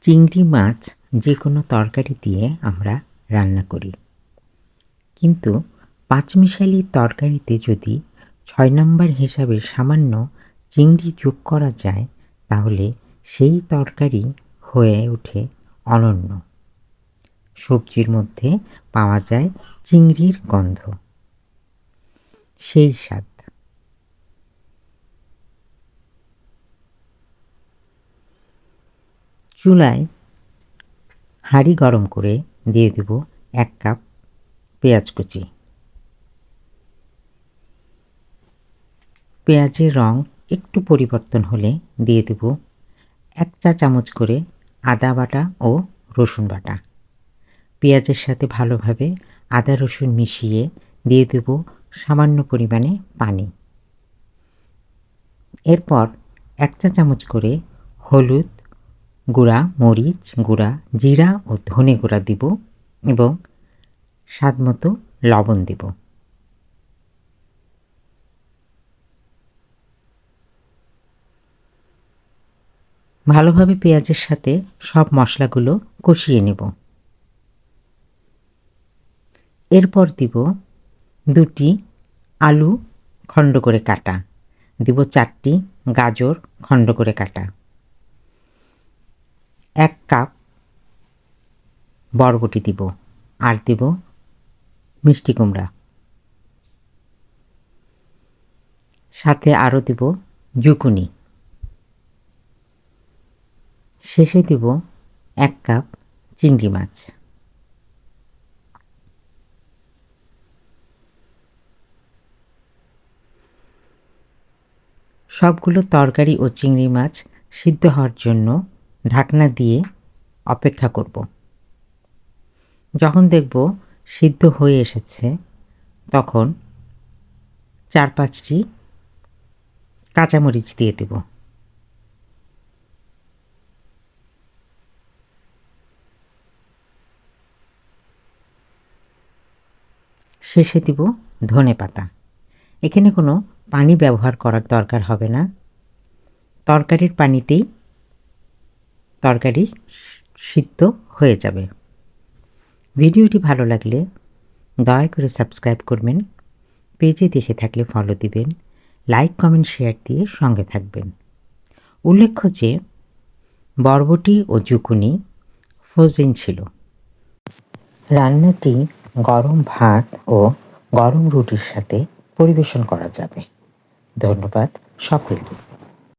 চিংড়ি মাছ যে কোনো তরকারি দিয়ে আমরা রান্না করি, কিন্তু পাঁচমিশালি তরকারিতে যদি ৬ নম্বর হিসাবে সামান্য চিংড়ি যোগ করা যায়, তাহলে সেই তরকারি হয়ে ওঠে অনন্য। সবজির মধ্যে পাওয়া যায় চিংড়ির গন্ধ, সেই স্বাদ। চুলায় হাঁড়ি গরম করে দিয়ে দেব ১ কাপ পেঁয়াজ কুচি। পেঁয়াজের রং একটু পরিবর্তন হলে দিয়ে দেব ১ চা চামচ করে আদা বাটা ও রসুন বাটা। পেঁয়াজের সাথে ভালোভাবে আদা রসুন মিশিয়ে দিয়ে দেব সামান্য পরিমাণে পানি। এরপর ১ চা চামচ করে হলুদ গুঁড়া, মরিচ গুঁড়া, জিরা ও ধনে গুঁড়া দিব এবং স্বাদমতো লবণ দেব। ভালোভাবে পেঁয়াজের সাথে সব মশলাগুলো কষিয়ে নেব। এরপর দিব ২টি আলু খণ্ড করে কাটা, দিব ৪টি গাজর খণ্ড করে কাটা, ১ কাপ বরবটি দিব, আর দিব মিষ্টি কুমড়া, সাথে আরও দিব জুকুনি, শেষে দিব ১ কাপ চিংড়ি মাছ। সবগুলো তরকারি ও চিংড়ি মাছ সিদ্ধ হওয়ার জন্য ঢাকনা দিয়ে অপেক্ষা করব। যখন দেখব সিদ্ধ হয়ে এসেছে, তখন ৪-৫টি কাঁচামরিচ দিয়ে দেব। শেষে দিব ধনেপাতা। এখানে কোনো পানি ব্যবহার করার দরকার হবে না, তরকারির পানিতেই তরকারি সিদ্ধ হয়ে যাবে। ভিডিওটি ভালো লাগলে দয়া করে সাবস্ক্রাইব করবেন, পেজে দেখে থাকলে ফলো দিবেন, লাইক কমেন্ট শেয়ার দিয়ে সঙ্গে থাকবেন। উল্লেখ্য যে বরবটি ও জুকুনি ফ্রোজেন ছিল। রান্নাটি গরম ভাত ও গরম রুটির সাথে পরিবেশন করা যাবে। ধন্যবাদ সকলকে।